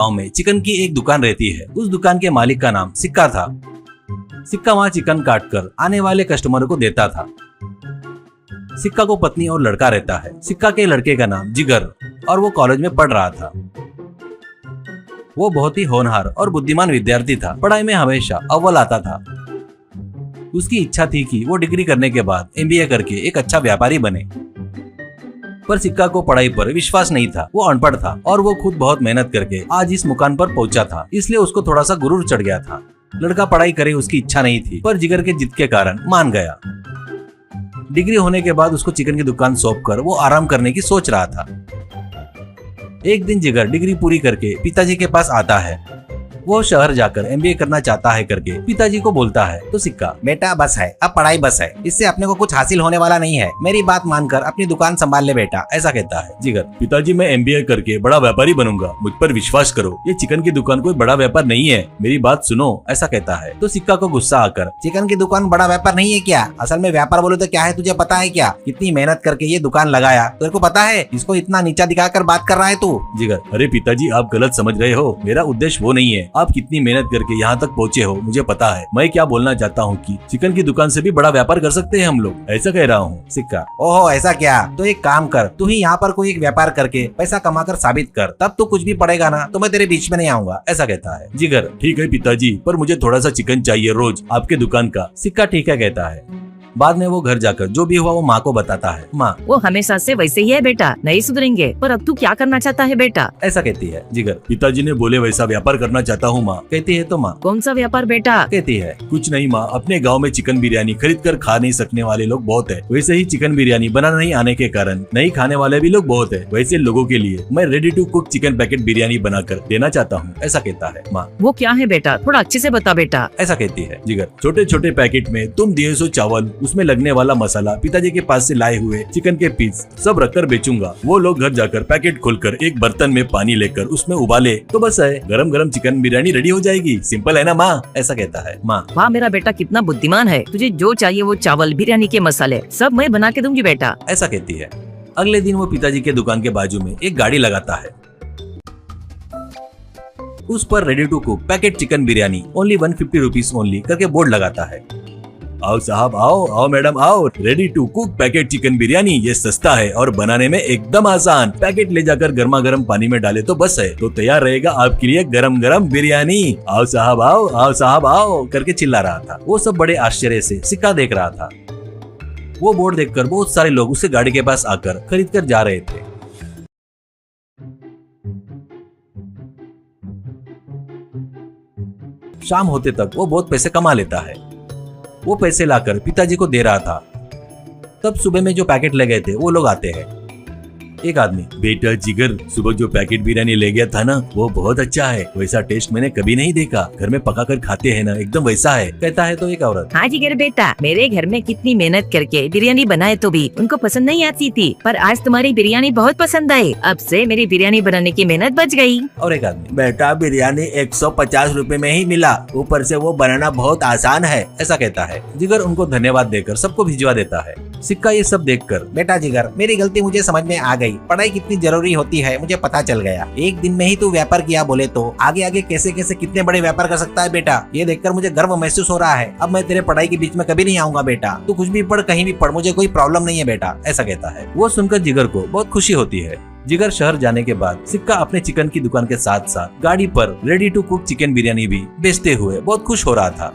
गांव में चिकन की एक दुकान रहती है। उस दुकान के मालिक का नाम सिक्का था। सिक्का वहाँ चिकन काट कर आने वाले कस्टमर को देता था। सिक्का को पत्नी और लड़का रहता है। सिक्का के लड़के का नाम जिगर और वो कॉलेज में पढ़ रहा था। वो बहुत ही होनहार और बुद्धिमान विद्यार्थी था। पढ़ाई में हमेशा अव्वल आता था। उसकी इच्छा थी कि वो डिग्री करने के बाद एमबीए करके एक अच्छा व्यापारी बने। पर सिक्का को पढ़ाई पर विश्वास नहीं था। वो अनपढ़ था और वो खुद बहुत मेहनत करके आज इस मुकाम पर पहुंचा था, इसलिए उसको थोड़ा सा गुरूर चढ़ गया था। लड़का पढ़ाई करे उसकी इच्छा नहीं थी, पर जिगर के जिद के कारण मान गया। डिग्री होने के बाद उसको चिकन की दुकान सौंप कर वो आराम करने की सोच रहा था। एक दिन जिगर डिग्री पूरी करके पिताजी के पास आता है। वो शहर जाकर एमबीए करना चाहता है करके पिताजी को बोलता है तो सिक्का, बेटा बस है, अब पढ़ाई बस है, इससे अपने को कुछ हासिल होने वाला नहीं है। मेरी बात मानकर अपनी दुकान संभाल ले बेटा, ऐसा कहता है। जिगर, पिताजी मैं एमबीए करके बड़ा व्यापारी बनूंगा, मुझ पर विश्वास करो। ये चिकन की दुकान कोई बड़ा व्यापार नहीं है, मेरी बात सुनो, ऐसा कहता है। तो सिक्का को गुस्सा आकर, चिकन की दुकान बड़ा व्यापार नहीं है क्या? असल में व्यापार बोलो तो क्या है तुझे पता है क्या? कितनी मेहनत करके ये दुकान लगाया, तेरे को पता है? इसको इतना नीचा दिखाकर बात कर रहा है तू। जिगर, अरे पिताजी आप गलत समझ रहे हो, मेरा उद्देश्य वो नहीं है। आप कितनी मेहनत करके यहाँ तक पहुँचे हो मुझे पता है। मैं क्या बोलना चाहता हूँ कि चिकन की दुकान से भी बड़ा व्यापार कर सकते हैं हम लोग, ऐसा कह रहा हूँ। सिक्का, ओहो ऐसा क्या? तो एक काम कर, तू ही यहाँ पर कोई एक व्यापार करके पैसा कमाकर साबित कर, तब तो कुछ भी पड़ेगा ना, तो मैं तेरे बीच में नहीं आऊंगा, ऐसा कहता है। जिगर, ठीक है पिताजी, पर मुझे थोड़ा सा चिकन चाहिए रोज आपके दुकान का। सिक्का ठीक है कहता है। बाद में वो घर जाकर जो भी हुआ वो माँ को बताता है। माँ, वो हमेशा से वैसे ही है बेटा, नहीं सुधरेंगे, पर अब तू क्या करना चाहता है बेटा, ऐसा कहती है। जिगर, पिताजी ने बोले वैसा व्यापार करना चाहता हूँ माँ, कहती है। तो माँ, कौन सा व्यापार बेटा, कहती है। कुछ नहीं माँ, अपने गांव में चिकन बिरयानी खरीद कर खा नहीं सकने वाले लोग बहुत है, वैसे ही चिकन बिरयानी बनाना नहीं आने के कारण नहीं खाने वाले भी लोग बहुत है, वैसे लोगों के लिए मैं ready to cook chicken packet biryani बनाकर देना चाहता हूँ, ऐसा कहता है। माँ, वो क्या है बेटा, थोड़ा अच्छे से बता बेटा, ऐसा कहती है। जिगर, छोटे छोटे पैकेट में तुम दिए सो चावल, उसमें लगने वाला मसाला, पिताजी के पास से लाए हुए चिकन के पीस सब रखकर बेचूंगा। वो लोग घर जाकर पैकेट खोलकर एक बर्तन में पानी लेकर उसमें उबाले तो बस है, गरम गरम चिकन बिरयानी रेडी हो जाएगी। सिंपल है ना माँ, ऐसा कहता है। माँ, वाह मेरा बेटा कितना बुद्धिमान है, तुझे जो चाहिए वो चावल बिरयानी के मसाले सब मैं बना के दूंगी बेटा, ऐसा कहती है। अगले दिन वो पिताजी के दुकान के बाजू में एक गाड़ी लगाता है। उस पर ready to cook packet chicken biryani only 150 rupees only करके बोर्ड लगाता है। आओ साहब आओ, आओ मैडम आओ, ready to cook packet chicken biryani, ये सस्ता है और बनाने में एकदम आसान। पैकेट ले जाकर गर्मा गर्म पानी में डाले तो बस है, तो तैयार रहेगा आपके लिए गरम गरम बिरयानी। आओ साहब आओ, आओ साहब आओ करके चिल्ला रहा था। वो सब बड़े आश्चर्य से सिक्का देख रहा था। वो बोर्ड देखकर बहुत सारे लोग उसके गाड़ी के पास आकर खरीद कर जा रहे थे। शाम होते तक वो बहुत पैसे कमा लेता है। वो पैसे लाकर पिताजी को दे रहा था। तब सुबह में जो पैकेट ले गए थे वो लोग आते हैं। एक आदमी, बेटा जिगर, सुबह जो पैकेट बिरयानी ले गया था ना वो बहुत अच्छा है, वैसा टेस्ट मैंने कभी नहीं देखा, घर में पका कर खाते हैं ना एकदम वैसा है, कहता है। तो एक औरत, हाँ जिगर बेटा, मेरे घर में कितनी मेहनत करके बिरयानी बनाए तो भी उनको पसंद नहीं आती थी, पर आज तुम्हारी बिरयानी बहुत पसंद आई, अब से मेरी बिरयानी बनाने की मेहनत बच गई। और एक आदमी, बेटा बिरयानी 150 रुपए में ही मिला, ऊपर से वो बनाना बहुत आसान है, ऐसा कहता है। जिगर उनको धन्यवाद देकर सबको भिजवा देता है। सिक्का ये सब देखकर, बेटा जिगर, मेरी गलती मुझे समझ में आ गई, पढ़ाई कितनी जरूरी होती है मुझे पता चल गया। एक दिन में ही तू व्यापार किया बोले तो आगे आगे कैसे कैसे कितने बड़े व्यापार कर सकता है बेटा, ये देखकर मुझे गर्व महसूस हो रहा है। अब मैं तेरे पढ़ाई के बीच में कभी नहीं आऊंगा बेटा, तू कुछ भी पढ़, कहीं भी पढ़, मुझे कोई प्रॉब्लम नहीं है बेटा, ऐसा कहता है। वो सुनकर जिगर को बहुत खुशी होती है। जिगर शहर जाने के बाद सिक्का अपने चिकन की दुकान के साथ साथ गाड़ी पर ready to cook chicken biryani भी बेचते हुए बहुत खुश हो रहा था।